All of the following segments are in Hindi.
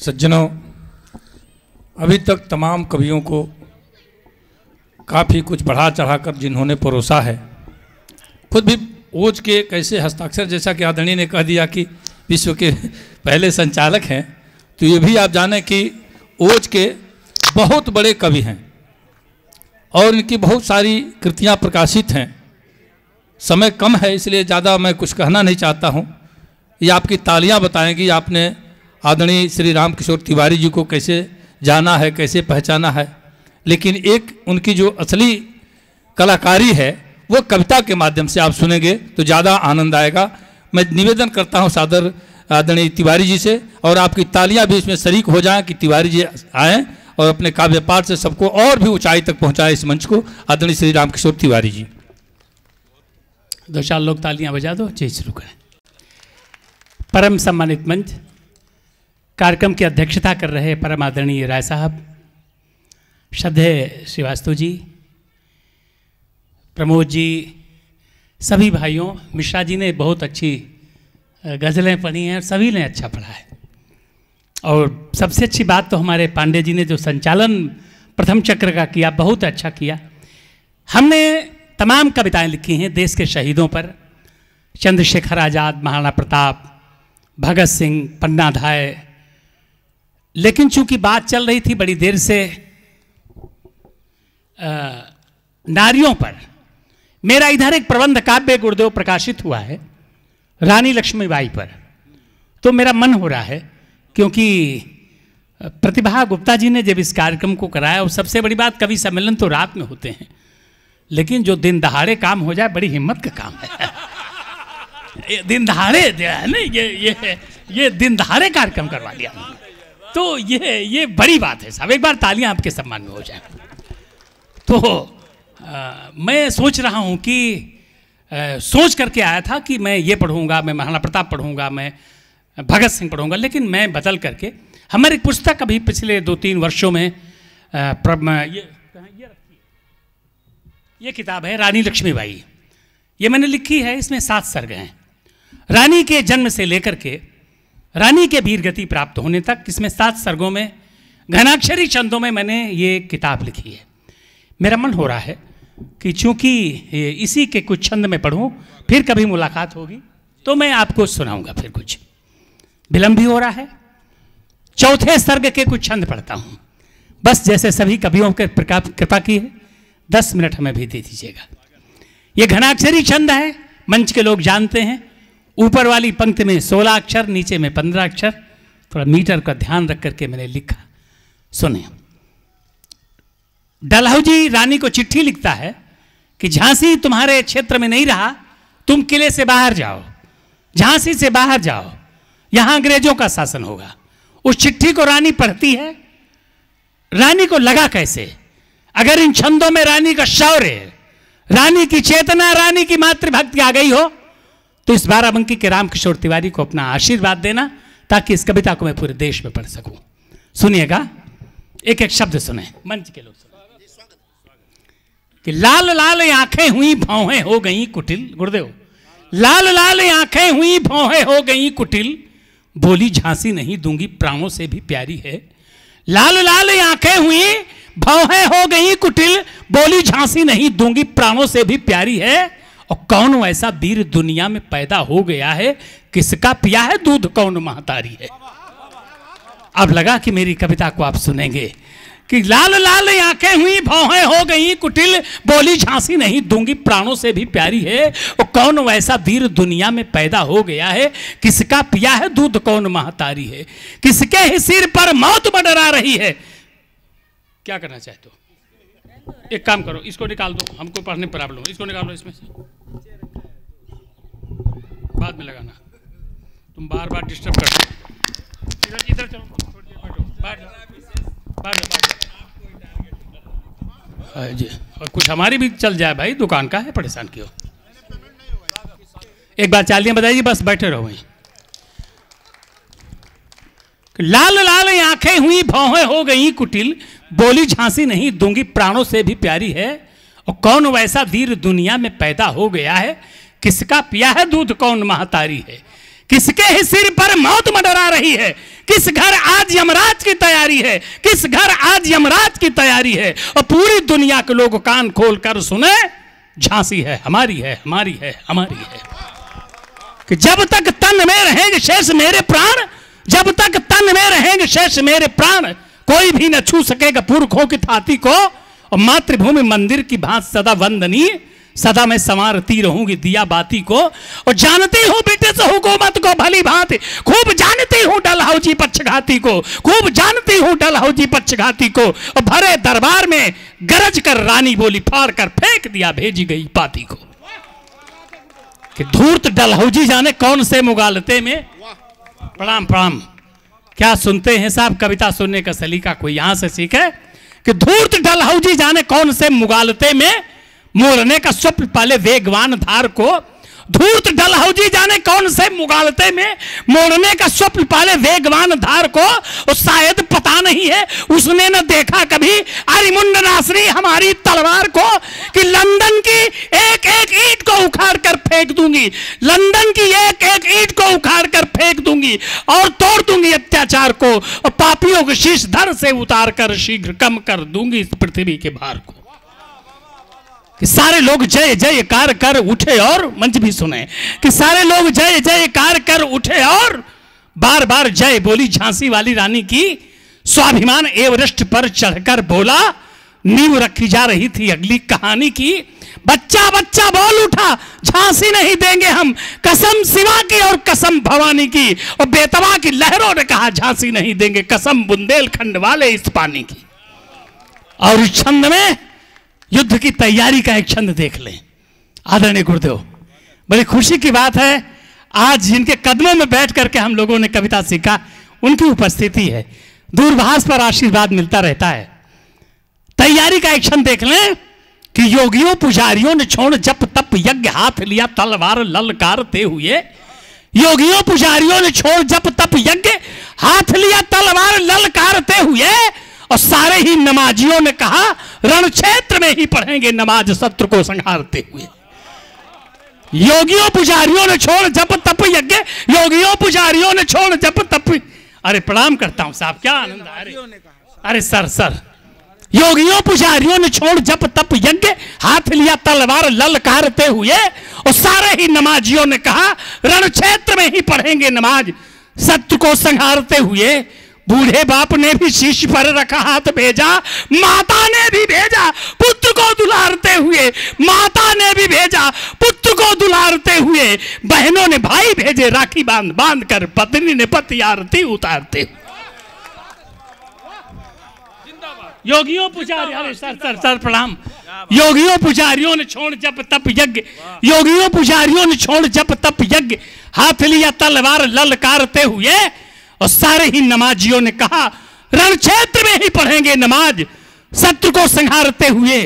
सज्जनों, अभी तक तमाम कवियों को काफ़ी कुछ बढ़ा चढ़ाकर जिन्होंने परोसा है, खुद भी ओज के कैसे हस्ताक्षर, जैसा कि आदरणीय ने कह दिया कि विश्व के पहले संचालक हैं, तो ये भी आप जाने कि ओज के बहुत बड़े कवि हैं और इनकी बहुत सारी कृतियां प्रकाशित हैं। समय कम है इसलिए ज़्यादा मैं कुछ कहना नहीं चाहता हूँ। ये आपकी तालियां बताएंगी आपने आदरणीय श्री राम किशोर तिवारी जी को कैसे जाना है, कैसे पहचाना है, लेकिन एक उनकी जो असली कलाकारी है वो कविता के माध्यम से आप सुनेंगे तो ज़्यादा आनंद आएगा। मैं निवेदन करता हूं सादर आदरणीय तिवारी जी से, और आपकी तालियां भी इसमें शरीक हो जाएं कि तिवारी जी आएँ और अपने काव्य पाठ से सबको और भी ऊंचाई तक पहुंचाए इस मंच को। आदरणीय श्री राम किशोर तिवारी जी। दो चार लोग तालियां बजा दो, चीज शुरू करें। परम सम्मानित मंच, कार्यक्रम की अध्यक्षता कर रहे परम आदरणीय राय साहब, श्रद्धेय श्रीवास्तव जी, प्रमोद जी, सभी भाइयों, मिश्रा जी ने बहुत अच्छी गज़लें पढ़ी हैं और सभी ने अच्छा पढ़ा है। और सबसे अच्छी बात तो हमारे पांडे जी ने जो संचालन प्रथम चक्र का किया, बहुत अच्छा किया। हमने तमाम कविताएं लिखी हैं देश के शहीदों पर, चंद्रशेखर आज़ाद, महाराणा प्रताप, भगत सिंह, पन्ना धाय, लेकिन चूंकि बात चल रही थी बड़ी देर से नारियों पर, मेरा इधर एक प्रबंध काव्य गुरुदेव प्रकाशित हुआ है रानी लक्ष्मीबाई पर, तो मेरा मन हो रहा है, क्योंकि प्रतिभा गुप्ता जी ने जब इस कार्यक्रम को कराया, और सबसे बड़ी बात कवि सम्मेलन तो रात में होते हैं, लेकिन जो दिन दहाड़े काम हो जाए बड़ी हिम्मत का काम है। दिन दहाड़े है ना, ये दिन दहाड़े कार्यक्रम करवा लिया, तो ये बड़ी बात है साहब। एक बार तालियां आपके सम्मान में हो जाए। तो मैं सोच रहा हूँ कि सोच करके आया था कि मैं ये पढ़ूंगा, मैं महाराणा प्रताप पढ़ूंगा, मैं भगत सिंह पढ़ूंगा, लेकिन मैं बदल करके हमारी पुस्तक अभी पिछले 2-3 वर्षों में ये किताब है रानी लक्ष्मीबाई, ये मैंने लिखी है। इसमें 7 सर्ग हैं, रानी के जन्म से लेकर के रानी के वीर गति प्राप्त होने तक। इसमें 7 सर्गों में घनाक्षरी छंदों में मैंने ये किताब लिखी है। मेरा मन हो रहा है कि चूंकि इसी के कुछ छंद में पढ़ूं, फिर कभी मुलाकात होगी तो मैं आपको सुनाऊंगा। फिर कुछ विलंब भी हो रहा है, चौथे सर्ग के कुछ छंद पढ़ता हूं, बस जैसे सभी कवियों के कृपा की है, 10 मिनट हमें भी दे दीजिएगा। ये घनाक्षरी छंद है, मंच के लोग जानते हैं। ऊपर वाली पंक्ति में 16 अक्षर, नीचे में 15 अक्षर, थोड़ा मीटर का ध्यान रख करके मैंने लिखा, सुने। डलहौजी रानी को चिट्ठी लिखता है कि झांसी तुम्हारे क्षेत्र में नहीं रहा, तुम किले से बाहर जाओ, झांसी से बाहर जाओ, यहां अंग्रेजों का शासन होगा। उस चिट्ठी को रानी पढ़ती है। रानी को लगा कैसे, अगर इन छंदों में रानी का शौर्य, रानी की चेतना, रानी की मातृभक्ति आ गई हो, तो इस बाराबंकी के राम किशोर तिवारी को अपना आशीर्वाद देना, ताकि इस कविता को मैं पूरे देश में पढ़ सकूं। सुनिएगा, एक एक शब्द सुने, मंच के लोग सुने। कि लाल लाल आंखें हुई भौहें हो गई कुटिल, गुरुदेव, लाल लाल आंखें हुई भौहें हो गई कुटिल, बोली झांसी नहीं दूंगी प्राणों से भी प्यारी है। लाल लाल आंखें हुई भौहें हो गई कुटिल, बोली झांसी नहीं दूंगी प्राणों से भी प्यारी है। और कौन ऐसा वीर दुनिया में पैदा हो गया है, किसका पिया है दूध कौन महतारी है। अब लगा कि मेरी कविता को आप सुनेंगे कि लाल लाल आंखें हुई भौहें हो गई कुटिल, बोली झांसी नहीं दूंगी प्राणों से भी प्यारी है। और कौन वैसा वीर दुनिया में पैदा हो गया है, किसका पिया है दूध कौन महतारी है। किसके ही सिर पर मौत मंडरा रही है। क्या करना चाहते हो? एक काम करो, इसको निकाल दो, हमको पढ़ने प्रॉब्लम, इसको निकालो इसमें से, बाद में लगाना, तुम बार बार डिस्टर्ब करते हो। इधर चलो, जी, और कुछ हमारी भी चल जाए भाई, दुकान का है, परेशान क्यों। एक बार चालियां बताइए, बस बैठे रहो वहीं। लाल लाल आंखें हुई भौहें हो गई कुटिल, बोली झांसी नहीं दूंगी प्राणों से भी प्यारी है। और कौन वैसा वीर दुनिया में पैदा हो गया है, किसका पिया है दूध कौन महतारी है। किसके ही सिर पर मौत मंडरा रही है, किस घर आज यमराज की तैयारी है, किस घर आज यमराज की तैयारी है। और पूरी दुनिया के लोग कान खोल कर सुने, झांसी है हमारी है, हमारी है, हमारी है। कि जब तक तन में रहेंगे शेष मेरे प्राण, जब तक तन में रहेंगे शेष मेरे प्राण, कोई भी न छू सकेगा पुरखों की थाती को। और मातृभूमि मंदिर की भांत सदा वंदनीय, सदा मैं संवारती रहूंगी दिया बाती को। और जानती हूं ब्रिटिश हुकूमत को भली भांति, खूब जानती हूं डलहौजी पक्षघाती को, खूब जानती हूं डलहौजी पक्षघाती को। और भरे दरबार में गरज कर रानी बोली, फाड़ कर फेंक दिया भेजी गई पाती को। कि धूर्त डलहौजी जाने कौन से मुगालते में। प्रणाम प्रणाम। क्या सुनते हैं साहब, कविता सुनने का सलीका कोई यहां से सीखे। कि धूर्त डलहौजी जाने कौन से मुगालते में, मोरने का स्वप्न पाले वेगवान धार को। धूर्त डलहौजी जाने कौन से मुगालते में, मोरने का स्वप्न पाले वेगवान धार को। और शायद पता नहीं है उसने न देखा कभी अरिमुंड नासरी हमारी तलवार को। कि लंदन की एक एक ईंट को उखाड़ कर फेंक दूंगी, लंदन की एक एक ईंट को उखाड़ कर फेंक दूंगी और तोड़ दूंगी अत्याचार को। और पापियों के शीश धड़ से उतार कर शीघ्र कम कर दूंगी इस पृथ्वी के भार को। कि सारे लोग जय जयकार कर उठे और, मंच भी सुने, कि सारे लोग जय जयकार कर उठे और बार बार जय बोली झांसी वाली रानी की। स्वाभिमान एवरेस्ट पर चढ़कर बोला, नींव रखी जा रही थी अगली कहानी की। बच्चा बच्चा बोल उठा, झांसी नहीं देंगे हम, कसम शिवा की और कसम भवानी की। और बेतवा की लहरों ने कहा, झांसी नहीं देंगे, कसम बुंदेलखंड वाले इस पानी की। और इस छंद में युद्ध की तैयारी का एक छंद देख लें। आदरणीय गुरुदेव, बड़ी खुशी की बात है आज जिनके कदमों में बैठ करके हम लोगों ने कविता सीखा, उनकी उपस्थिति है। दूरभाष पर आशीर्वाद मिलता रहता है। तैयारी का एक छंद देख लें कि योगियों पुजारियों ने छोड़ जप तप यज्ञ, हाथ लिया तलवार ललकारते हुए। योगियों पुजारियों ने छोड़ जप तप यज्ञ, हाथ लिया तलवार ललकारते हुए। और सारे ही नमाजियों ने कहा, रण क्षेत्र में ही पढ़ेंगे नमाज शत्रु को संहारते हुए। योगियों पुजारियों ने छोड़ जप तप यज्ञ, योगियों पुजारियों ने छोड़ जप तप। अरे प्रणाम करता हूं साहब, क्या आनंद है। अरे सर योगियों पुजारियों ने छोड़ जप तप यज्ञ, हाथ लिया तलवार ललकारते हुए। और सारे ही नमाजियों ने कहा, रण क्षेत्र में ही पढ़ेंगे नमाज शत्रु को संहारते हुए। बूढ़े बाप ने भी शीश पर रखा हाथ भेजा, माता ने भी भेजा पुत्र को दुलारते हुए, माता ने भी भेजा पुत्र को दुलारते हुए। बहनों ने भाई भेजे राखी बांध बांध कर, पत्नी ने पति आरती उतारते हुए। योगियों पुजारी, अरे सर प्रणाम। योगियों पुजारियों ने छोड़ जप तप यज्ञ, योगियों पुजारियों ने छोड़ जप तप यज्ञ, हाथ लिया तलवार ललकारते हुए। और सारे ही नमाजियों ने कहा, रण क्षेत्र में ही पढ़ेंगे नमाज शत्रु को संहारते हुए।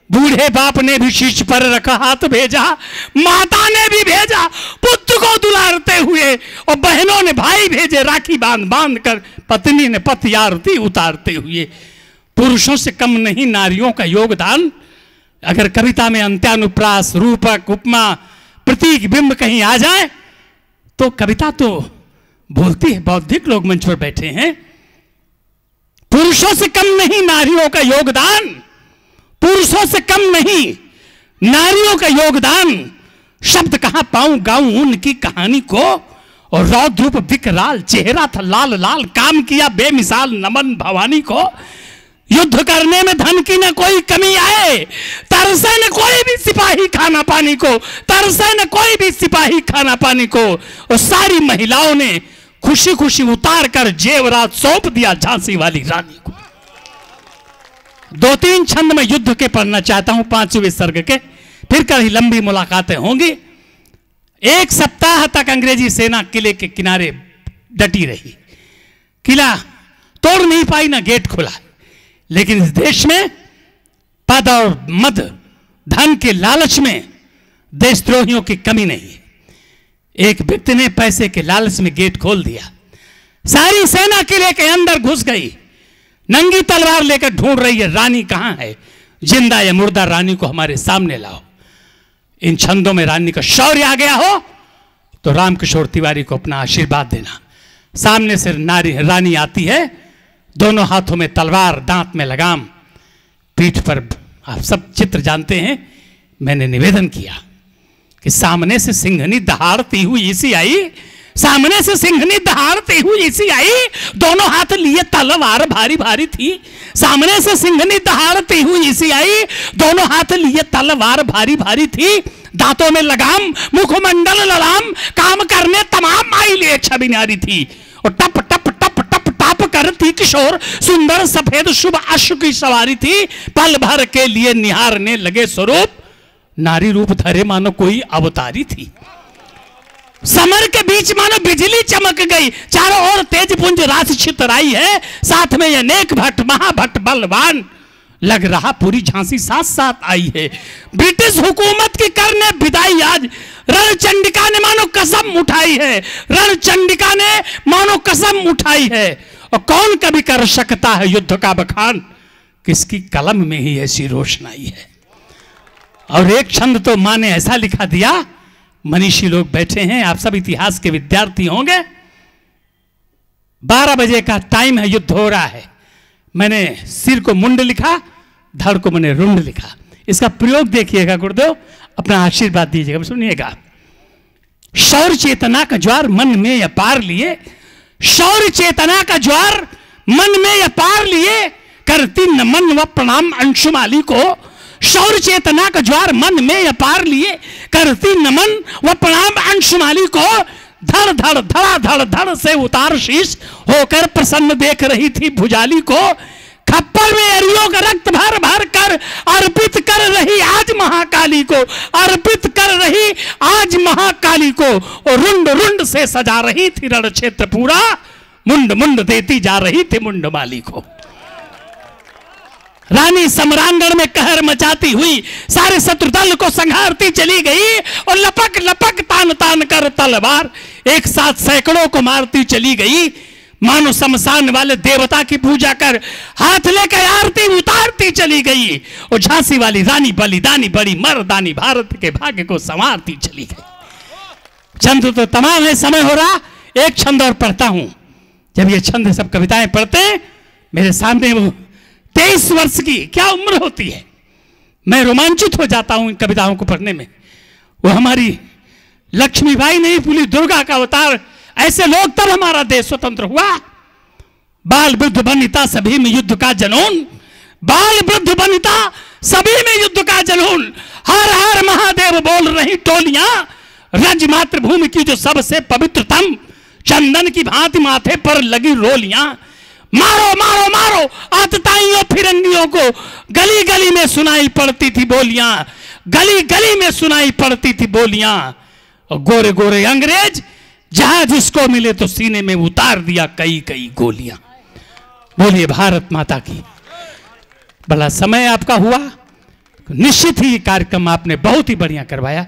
बूढ़े बाप ने भी शीश पर रखा हाथ भेजा, माता ने भी भेजा पुत्र को दुलारते हुए। और बहनों ने भाई भेजे राखी बांध बांध कर, पत्नी ने पति आरती उतारते हुए। पुरुषों से कम नहीं नारियों का योगदान। अगर कविता में अंत्यानुप्रास, रूपक, उपमा, प्रतीक, बिंब कहीं आ जाए तो कविता तो बोलती है। बौद्धिक लोग मंच पर बैठे हैं। पुरुषों से कम नहीं नारियों का योगदान, पुरुषों से कम नहीं नारियों का योगदान। शब्द कहां पाऊं गाऊं उनकी कहानी को। और रौद्र रूप विकराल, चेहरा था लाल लाल, काम किया बेमिसाल नमन भवानी को। युद्ध करने में धन की न कोई कमी आए, तरसे न कोई भी सिपाही खाना पानी को, तरसे न कोई भी सिपाही खाना पानी को। और सारी महिलाओं ने खुशी खुशी उतार कर जेवरात सौंप दिया झांसी वाली रानी को। 2-3 छंद में युद्ध के पढ़ना चाहता हूं 5वें सर्ग के, फिर कहीं लंबी मुलाकातें होंगी। 1 सप्ताह तक अंग्रेजी सेना किले के किनारे डटी रही। किला तोड़ नहीं पाई, ना गेट खुला। लेकिन इस देश में पद और मद, धन के लालच में देशद्रोहियों की कमी नहीं है। एक व्यक्ति ने पैसे के लालच में गेट खोल दिया, सारी सेना किले के अंदर घुस गई, नंगी तलवार लेकर ढूंढ रही है रानी कहां है, जिंदा या मुर्दा रानी को हमारे सामने लाओ। इन छंदों में रानी का शौर्य आ गया हो तो रामकिशोर तिवारी को अपना आशीर्वाद देना। सामने से रानी आती है, दोनों हाथों में तलवार, दांत में लगाम, पीठ पर, आप सब चित्र जानते हैं। मैंने निवेदन किया कि सामने से सिंहनी दहाड़ती हुई इसी आई, सामने से सिंहनी दहाड़ती हुई इसी आई, दोनों हाथ लिए तलवार भारी भारी थी। सामने से सिंहनी दहाड़ती हुई इसी आई, दोनों हाथ लिए तलवार भारी भारी थी। दांतों में लगाम, मुखमंडल ललाम, काम करने तमाम आई लिए छवि न्यारी थी। और टप टप टप टप टप करती किशोर सुंदर सफेद शुभ अश्व की सवारी थी। पल भर के लिए निहारने लगे स्वरूप, नारी रूप धरे मानो कोई अवतारी थी। समर के बीच मानो बिजली चमक गई, चारों ओर तेज पुंज राशि छितराई है, साथ में अनेक भट्ट महाभट्ट बलवान, लग रहा पूरी झांसी साथ साथ आई है। ब्रिटिश हुकूमत की करने विदाई आज, रणचंडिका ने मानो कसम उठाई है, रणचंडिका ने मानो कसम उठाई है। और कौन कभी कर सकता है युद्ध का बखान, किसकी कलम में ही ऐसी रोशनाई है। और एक छंद तो मां ने ऐसा लिखा दिया, मनीषी लोग बैठे हैं, आप सब इतिहास के विद्यार्थी होंगे। 12 बजे का टाइम है, युद्ध हो रहा है। मैंने सिर को मुंड लिखा, धड़ को मैंने रुंड लिखा। इसका प्रयोग देखिएगा गुरुदेव, अपना आशीर्वाद दीजिएगा, सुनिएगा। शौर्य चेतना का ज्वार मन में अपार लिए, शौर्य चेतना का ज्वार मन में अपार लिए, करती नमन व प्रणाम अंशुमाली को। शौर्य चेतना का ज्वार मन में अपार लिए, करती नमन व प्रणाम अंशुमाली को। धड़ धड़ धड़ा धड़ धड़ से उतार शीश, होकर प्रसन्न देख रही थी भुजाली को। खप्पर में अरियों का रक्त भर भर कर अर्पित कर रही आज महाकाली को, अर्पित कर रही आज महाकाली को। और रुंड रुंड से सजा रही थी रण क्षेत्र पूरा, मुंड मुंड देती जा रही थी मुंडमाली को। रानी सम्रांगण में कहर मचाती हुई सारे शत्रु दल को संहारती चली गई, और लपक लपक तान तान कर तलवार एक साथ सैकड़ों को मारती चली गई। मानो शमशान वाले देवता की पूजा कर हाथ लेकर आरती उतारती चली गई। और झांसी वाली रानी बलिदानी बड़ी मर्दानी भारत के भाग्य को संवारती चली गई। छंद तो तमाम है, समय हो रहा, एक छंद और पढ़ता हूं। जब ये छंद सब कविताएं पढ़ते मेरे सामने, वो 23 वर्ष की क्या उम्र होती है, मैं रोमांचित हो जाता हूं इन कविताओं को पढ़ने में। वो हमारी लक्ष्मीबाई नहीं, पुली दुर्गा का अवतार, ऐसे लोग तब हमारा देश स्वतंत्र हुआ। बाल वृद्ध वनिता सभी में युद्ध का जनून, बाल वृद्ध वनिता सभी में युद्ध का जनून। हर हर महादेव बोल रही टोलियां, रज मातृभूमि की जो सबसे पवित्रतम, चंदन की भांति माथे पर लगी रोलियां। मारो मारो मारो आतताइयों फिरंगियों को, गली गली में सुनाई पड़ती थी बोलियां, गली गली में सुनाई पड़ती थी बोलियां। और गोरे गोरे अंग्रेज जहां जिसको मिले तो सीने में उतार दिया कई कई गोलियां। बोलिए भारत माता की। बड़ा समय आपका हुआ, निश्चित ही कार्यक्रम आपने बहुत ही बढ़िया करवाया।